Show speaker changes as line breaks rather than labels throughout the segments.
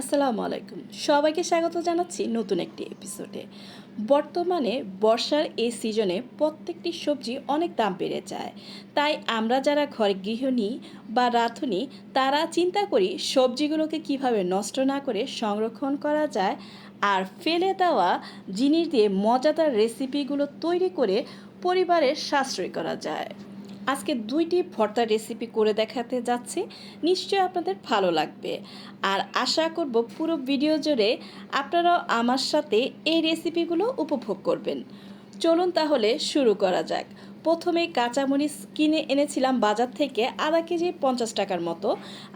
আসসালামু আলাইকুম। সবাইকে স্বাগত জানাচ্ছি নতুন একটি এপিসোডে। বর্তমানে বর্ষার এই সিজনে প্রত্যেকটি সবজি অনেক দাম বেড়ে যায়। তাই আমরা যারা ঘরে গৃহিণী বা রাঁধুনি তারা চিন্তা করি সবজিগুলোকে কিভাবে নষ্ট না করে সংরক্ষণ করা যায় আর ফেলে দেওয়া জিনিস দিয়ে মজাদার রেসিপিগুলো তৈরি করে পরিবারের সাশ্রয় করা যায়। আজকে দুইটি ভর্তার রেসিপি করে দেখাতে যাচ্ছি, নিশ্চয়ই আপনাদের ভালো লাগবে। আর আশা করব পুরো ভিডিও জুড়ে আপনারাও আমার সাথে এই রেসিপিগুলো উপভোগ করবেন। চলুন তাহলে শুরু করা যাক। প্রথমে কাঁচামরিচ কিনে এনেছিলাম বাজার থেকে আধা কেজি 50 টাকার মতো।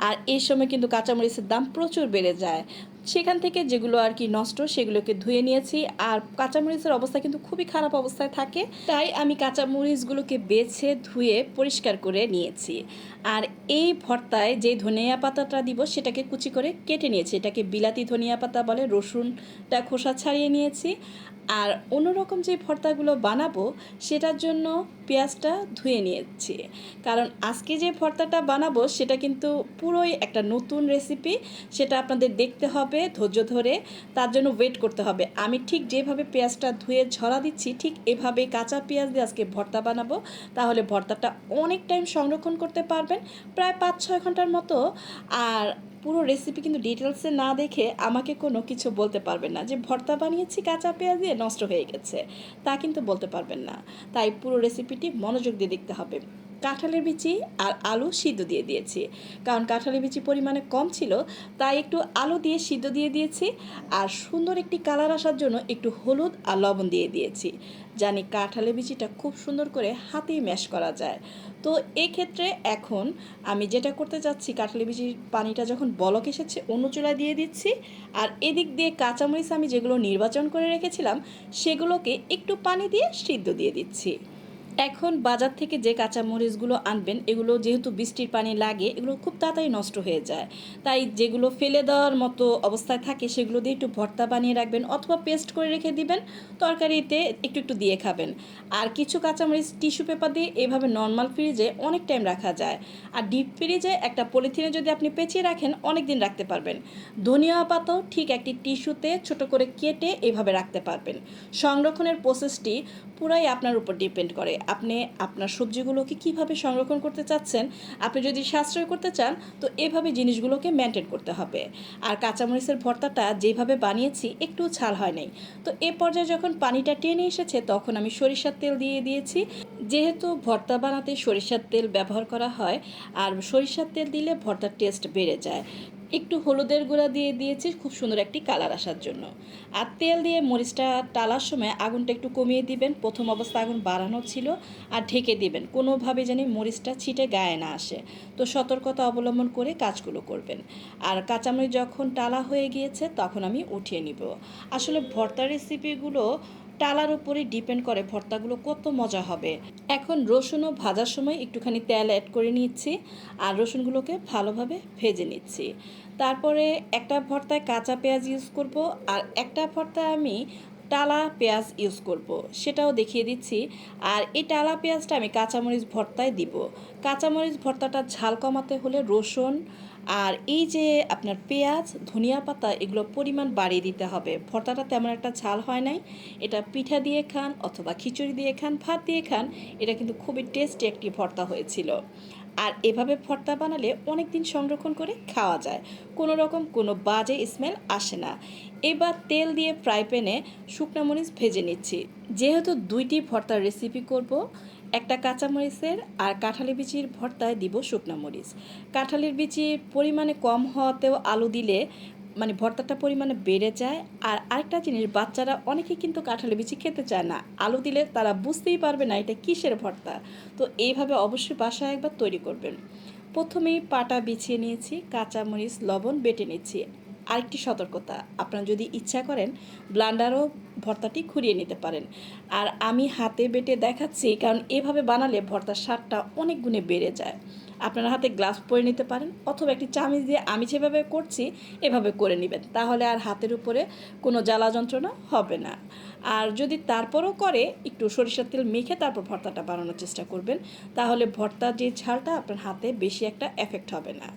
আর এই সময় কিন্তু কাঁচামরিচের দাম প্রচুর বেড়ে যায়। সেখান থেকে যেগুলো আর কি নষ্ট সেগুলোকে ধুয়ে নিয়েছি। আর কাঁচামরিচের অবস্থা কিন্তু খুবই খারাপ অবস্থায় থাকে, তাই আমি কাঁচামরিচগুলোকে বেছে ধুয়ে পরিষ্কার করে নিয়েছি। আর এই ভর্তায় যে ধনিয়া পাতাটা দিব সেটাকে কুচি করে কেটে নিয়েছি। এটাকে বিলাতি ধনিয়া পাতা বলে। রসুনটা খোসা ছাড়িয়ে নিয়েছি। আর অন্যরকম যে ভর্তাগুলো বানাবো সেটার জন্য পেঁয়াজটা ধুয়ে নিয়েছি, কারণ আজকে যে ভর্তাটা বানাবো সেটা কিন্তু পুরোই একটা নতুন রেসিপি। সেটা আপনাদের দেখতে হবে ধৈর্য ধরে, তার জন্য ওয়েট করতে হবে। আমি ঠিক যেভাবে পেঁয়াজটা ধুয়ে ঝরা দিচ্ছি ঠিক এভাবে কাঁচা পেঁয়াজ দিয়ে আজকে ভর্তা বানাবো। তাহলে ভর্তাটা অনেক টাইম সংরক্ষণ করতে পারবেন, প্রায় 5-6 ঘন্টার মতো। আর পুরো রেসিপি কিন্তু ডিটেলসে না দেখে আমাকে কোনো কিছু বলতে পারবেন না যে ভর্তা বানিয়েছি কাঁচা পেঁয়াজ দিয়ে নষ্ট হয়ে গেছে, তা কিন্তু বলতে পারবেন না। তাই পুরো রেসিপিটি মনোযোগ দিয়ে দেখতে হবে। কাঁঠালের বিচি আর আলু সিদ্ধ দিয়ে দিয়েছি, কারণ কাঁঠালের বিচি পরিমাণে কম ছিল, তাই একটু আলু দিয়ে সিদ্ধ দিয়ে দিয়েছি। আর সুন্দর একটি কালার আসার জন্য একটু হলুদ আর লবণ দিয়ে দিয়েছি। জানি কাঁঠালের বিচিটা খুব সুন্দর করে হাতেই ম্যাশ করা যায়। তো এক্ষেত্রে এখন আমি যেটা করতে চাচ্ছি, কাঁঠালের বিচির পানিটা যখন বলক এসেছে অন্য চুলায় দিয়ে দিচ্ছি। আর এদিক দিয়ে কাঁচামরিচ আমি যেগুলো নির্বাচন করে রেখেছিলাম সেগুলোকে একটু পানি দিয়ে সিদ্ধ দিয়ে দিচ্ছি। এখন বাজার থেকে যে কাঁচামরিচগুলো আনবেন এগুলো যেহেতু বৃষ্টির পানি লাগে এগুলো খুব তাড়াতাড়ি নষ্ট হয়ে যায়, তাই যেগুলো ফেলে দেওয়ার মতো অবস্থায় থাকে সেগুলো দিয়ে একটু ভর্তা বানিয়ে রাখবেন অথবা পেস্ট করে রেখে দিবেন, তরকারিতে একটু একটু দিয়ে খাবেন। আর কিছু কাঁচামরিচ টিস্যু পেপার দিয়ে এভাবে নর্মাল ফ্রিজে অনেক টাইম রাখা যায়। আর ডিপ ফ্রিজে একটা পলিথিনে যদি আপনি পেঁচিয়ে রাখেন অনেক দিন রাখতে পারবেন। ধনিয়া পাতাও ঠিক একটি টিস্যুতে ছোট করে কেটে এভাবে রাখতে পারবেন। সংরক্ষণের প্রসেসটি পুরাই আপনার উপর ডিপেন্ড করে আপনি আপনার সবজিগুলোকে কিভাবে সংরক্ষণ করতে চাচ্ছেন। আপনি যদি সাশ্রয় করতে চান তো এভাবে জিনিসগুলোকে মেনটেন করতে হবে। আর কাঁচামরিচের ভর্তাটা যেভাবে বানিয়েছি একটু ঝাল হয় নাই, তো এ পর্যায়ে যখন পানিটা টেনে এসেছে তখন আমি সরিষার তেল দিয়ে দিয়েছি। যেহেতু ভর্তা বানাতে সরিষার তেল ব্যবহার করা হয়, আর সরিষার তেল দিলে ভর্তার টেস্ট বেড়ে যায়। একটু হলুদের গুঁড়া দিয়ে দিয়েছি খুব সুন্দর একটি কালার আসার জন্য। আর তেল দিয়ে মরিচটা টালার সময় আগুনটা একটু কমিয়ে দিবেন, প্রথম অবস্থা আগুন বাড়ানো ছিল। আর ঢেকে দিবেন, কোনোভাবে যেন মরিচটা ছিটে গায়ে না আসে। তো সতর্কতা অবলম্বন করে কাজগুলো করবেন। আর কাঁচামরিচ যখন টালা হয়ে গিয়েছে তখন আমি উঠিয়ে নিব। আসলে ভর্তা রেসিপিগুলো টালার উপরে ডিপেন্ড করে ভর্তাগুলো কত মজা হবে। এখন রসুনও ভাজার সময় একটুখানি তেল অ্যাড করে নিচ্ছি আর রসুনগুলোকে ভালোভাবে ভেজে নিচ্ছি। তারপরে একটা ভর্তায় কাঁচা পেঁয়াজ ইউজ করব, আর একটা ভর্তায় আমি টালা পেঁয়াজ ইউজ করব, সেটাও দেখিয়ে দিচ্ছি। আর এই টালা পেঁয়াজটা আমি কাঁচামরিচ ভর্তায় দিব। কাঁচামরিচ ভর্তাটা ঝাল কমাতে হলে রসুন আর এই যে আপনার পেঁয়াজ ধনিয়া পাতা এগুলো পরিমাণ বাড়িয়ে দিতে হবে। ভর্তাটা তেমন একটা ঝাল হয় নাই। এটা পিঠা দিয়ে খান অথবা খিচুড়ি দিয়ে খান, ভাত দিয়ে খান, এটা কিন্তু খুবই টেস্টি একটি ভর্তা হয়েছিল। আর এভাবে ভর্তা বানালে অনেক দিন সংরক্ষণ করে খাওয়া যায়, কোনো রকম কোনো বাজে স্মেল আসে না। এবার তেল দিয়ে ফ্রাই প্যানে শুকনো মরিচ ভেজে নিচ্ছি। যেহেতু দুইটি ভর্তার রেসিপি করব, একটা কাঁচামরিচের আর কাঁঠালি বিচির ভর্তায় দিব শুকনো মরিচ। কাঁঠালের বিচির পরিমাণে কম হওয়াতেও আলু দিলে মানে ভর্তাটা পরিমাণে বেড়ে যায়। আর আরেকটা জিনিস, বাচ্চারা অনেকেই কিন্তু কাঁঠালি বিচি খেতে চায় না, আলু দিলে তারা বুঝতেই পারবে না এটা কিসের ভর্তা। তো এইভাবে অবশ্যই বাসায় একবার তৈরি করবেন। প্রথমেই পাটা বিছিয়ে নিয়েছি, কাঁচামরিচ লবণ বেটে নিচ্ছি। আরেকটি সতর্কতা, আপনারা যদি ইচ্ছা করেন ব্লান্ডারও ভর্তাটি ঘুরিয়ে নিতে পারেন। আর আমি হাতে বেটে দেখাচ্ছি কারণ এভাবে বানালে ভর্তার স্বাদটা অনেক গুণে বেড়ে যায়। আপনারা হাতে গ্লাভস পরে নিতে পারেন, অথবা একটি চামিচ দিয়ে আমি যেভাবে করছি এভাবে করে নেবেন, তাহলে আর হাতের উপরে কোনো জ্বালা যন্ত্রণা হবে না। আর যদি তারপরও করে, একটু সরিষার তেল মেখে তারপর ভর্তাটা বানানোর চেষ্টা করবেন, তাহলে ভর্তার যে ঝালটা আপনার হাতে বেশি একটা এফেক্ট হবে না।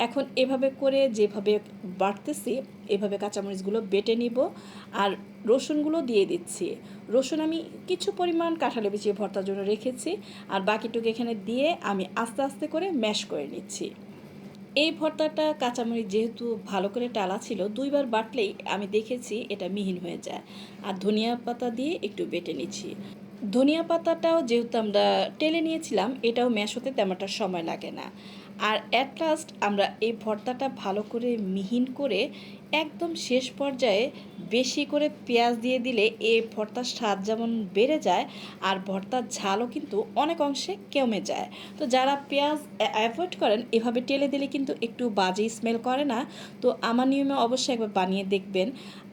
এখন এভাবে করে যেভাবে বাটতেছি এভাবে কাঁচামরিচগুলো বেটে নিব, আর রসুনগুলো দিয়ে দিচ্ছি। রসুন আমি কিছু পরিমাণ কাঁঠালে বিছিয়ে ভর্তার জন্য রেখেছি, আর বাকিটুকু এখানে দিয়ে আমি আস্তে আস্তে করে ম্যাশ করে নিচ্ছি। এই ভর্তাটা কাঁচামরিচ যেহেতু ভালো করে টালা ছিল, 2বার বাটলেই আমি দেখেছি এটা মিহিন হয়ে যায়। আর ধনিয়া পাতা দিয়ে একটু বেটে নিচ্ছি। ধনিয়া পাতাটাও যেহেতু আমরা টেলে নিয়েছিলাম, এটাও ম্যাশ হতে তেমন একটা সময় লাগে না। আর অ্যাট লাস্ট আমরা এই ভর্তাটা ভালো করে মিহিন করে একদম শেষ পর্যায়ে বেশি করে পেঁয়াজ দিয়ে দিলে এই ভর্তার স্বাদ যেমন বেড়ে যায়, আর ভর্তার ঝালও কিন্তু অনেক অংশে কমে যায়। তো যারা পেঁয়াজ অ্যাভয়েড করেন, এভাবে টেলে দিলে কিন্তু একটু বাজে স্মেল করে না। তো আমার নিয়মে অবশ্যই একবার বানিয়ে দেখবেন।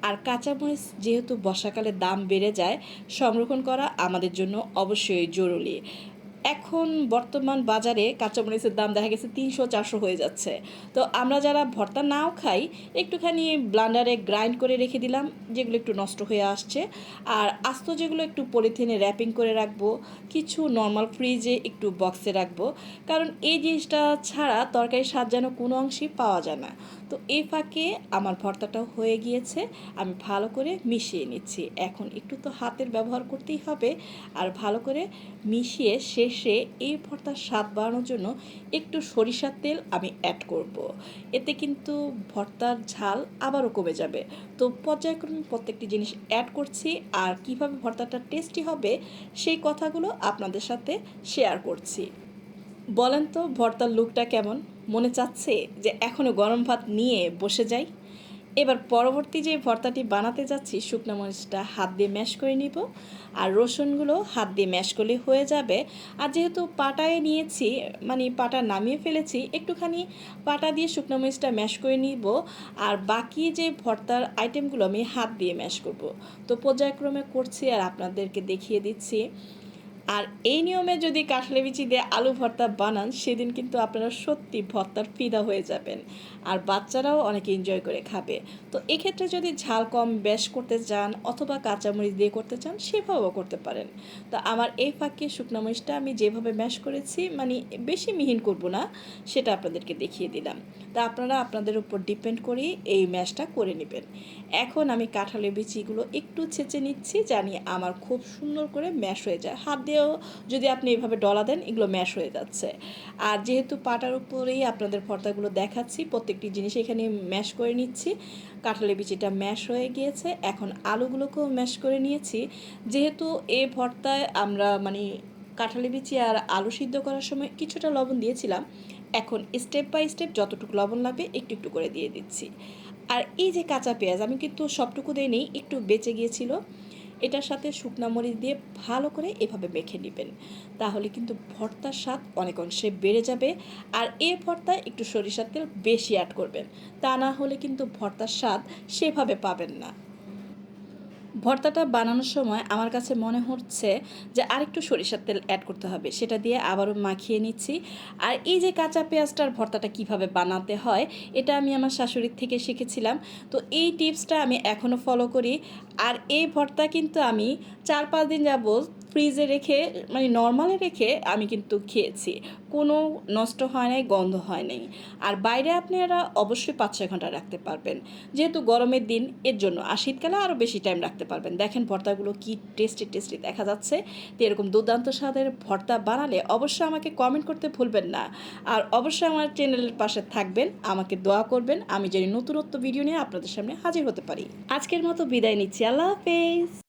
আর কাঁচামরিচ যেহেতু বর্ষাকালে দাম বেড়ে যায়, সংরক্ষণ করা আমাদের জন্য অবশ্যই জরুরি। এখন বর্তমান বাজারে কাঁচামরিচের দাম দেখা গেছে 300-400 হয়ে যাচ্ছে। তো আমরা যারা ভর্তা নাও খাই, একটুখানি ব্লান্ডারে গ্রাইন্ড করে রেখে দিলাম যেগুলো একটু নষ্ট হয়ে আসছে, আর আস্ত যেগুলো একটু পলিথিনে র্যাপিং করে রাখবো, কিছু নর্মাল ফ্রিজে একটু বক্সে রাখবো। কারণ এই জিনিসটা ছাড়া তরকারির স্বাদ যেন কোনো অংশেই পাওয়া যায় না। তো এই ফাঁকে আমার ভর্তাটাও হয়ে গিয়েছে, আমি ভালো করে মিশিয়ে নিচ্ছি। এখন একটু তো হাতের ব্যবহার করতেই হবে, আর ভালো করে মিশিয়ে শেষে এই ভর্তার স্বাদ বাড়ানোর জন্য একটু সরিষার তেল আমি অ্যাড করব। এতে কিন্তু ভর্তার ঝাল আবারও কমে যাবে। তো পর্যায়ক্রমে প্রত্যেকটি জিনিস অ্যাড করছি, আর কিভাবে ভর্তাটা টেস্টি হবে সেই কথাগুলো আপনাদের সাথে শেয়ার করছি। বলেন তো ভর্তার লুকটা কেমন? মনে চাচ্ছে যে এখনও গরম ভাত নিয়ে বসে যাই। এবার পরবর্তী যে ভর্তাটি বানাতে যাচ্ছি, শুকনো মরিচটা হাত দিয়ে ম্যাশ করে নিব, আর রসুনগুলো হাত দিয়ে ম্যাশ করলে হয়ে যাবে। আর যেহেতু পাটায় নিয়েছি, মানে পাটা নামিয়ে ফেলেছি, একটুখানি পাটা দিয়ে শুকনো মরিচটা ম্যাশ করে নিব, আর বাকি যে ভর্তার আইটেমগুলো আমি হাত দিয়ে ম্যাশ করব। তো পর্যায়ক্রমে করছি আর আপনাদেরকে দেখিয়ে দিচ্ছি। আর এই নিয়মে যদি কাঁঠালি বিচি দিয়ে আলু ভর্তা বানান, সেদিন কিন্তু আপনারা সত্যি ভর্তার ফিদা হয়ে যাবেন, আর বাচ্চারাও অনেক এনজয় করে খাবে। তো এক্ষেত্রে যদি ঝাল কম বেশ করতে চান অথবা কাঁচামরিচ দিয়ে করতে চান, সেভাবেও করতে পারেন। তো আমার এই ফাঁকে শুকনো মরিচটা আমি যেভাবে ম্যাশ করেছি, মানে বেশি মিহিন করব না, সেটা আপনাদেরকে দেখিয়ে দিলাম। তা আপনারা আপনাদের উপর ডিপেন্ড করেই এই ম্যাশটা করে নেবেন। এখন আমি কাঁঠালের বিচিগুলো একটু ছেঁচে নিচ্ছি, জানি আমার খুব সুন্দর করে ম্যাশ হয়ে যায়। হাত দিয়েও যদি আপনি এভাবে ডলা দেন, এগুলো ম্যাশ হয়ে যাচ্ছে। আর যেহেতু পাটার উপরেই আপনাদের ভর্তাগুলো দেখাচ্ছি, প্রত্যেকটি জিনিস এখানে ম্যাশ করে নিচ্ছি। কাঁঠালের বিচিটা ম্যাশ হয়ে গিয়েছে, এখন আলুগুলোকেও ম্যাশ করে নিয়েছি। যেহেতু এই ভর্তায় আমরা মানে কাঁঠালের বিচি আর আলু সিদ্ধ করার সময় কিছুটা লবণ দিয়েছিলাম, এখন স্টেপ বাই স্টেপ যতটুকু লবণ লাগবে একটু একটু করে দিয়ে দিচ্ছি। আর এই যে কাঁচা পেঁয়াজ, আমি কিন্তু সবটুকু দিইনি, একটু বেঁচে গিয়েছিল, এটার সাথে শুকনা মরিচ দিয়ে ভালো করে এভাবে মেখে নেবেন, তাহলে কিন্তু ভর্তার স্বাদ অনেক অংশে বেড়ে যাবে। আর এই ভর্তায় একটু সরিষার তেল বেশি অ্যাড করবেন, তা না হলে কিন্তু ভর্তার স্বাদ সেভাবে পাবেন না। ভর্তাটা বানানোর সময় আমার কাছে মনে হচ্ছে যে আরেকটু সরিষার তেল অ্যাড করতে হবে, সেটা দিয়ে আবারও মাখিয়ে নিচ্ছি। আর এই যে কাঁচা পেঁয়াজটার ভর্তাটা কিভাবে বানাতে হয়, এটা আমি আমার শাশুড়ির থেকে শিখেছিলাম। তো এই টিপসটা আমি এখনও ফলো করি। আর এই ভর্তা কিন্তু আমি 4-5 দিন যাবত ফ্রিজে রেখে, মানে নর্মালে রেখে আমি কিন্তু খেয়েছি, কোনো নষ্ট হয় নাই, গন্ধ হয় নাই। আর বাইরে আপনারা অবশ্যই 5-6 ঘন্টা রাখতে পারবেন, যেহেতু গরমের দিন এর জন্য। আর শীতকালে আরও বেশি টাইম রাখতে পারবেন। দেখেন ভর্তাগুলো কি টেস্টি টেস্টি দেখা যাচ্ছে। তো এরকম দুর্দান্ত স্বাদের ভর্তা বানালে অবশ্যই আমাকে কমেন্ট করতে ভুলবেন না। আর অবশ্যই আমার চ্যানেলের পাশে থাকবেন, আমাকে দোয়া করবেন, আমি যেন নতুনত্ব ভিডিও নিয়ে আপনাদের সামনে হাজির হতে পারি। আজকের মতো বিদায় নিচ্ছি, আল্লাহ হাফেজ।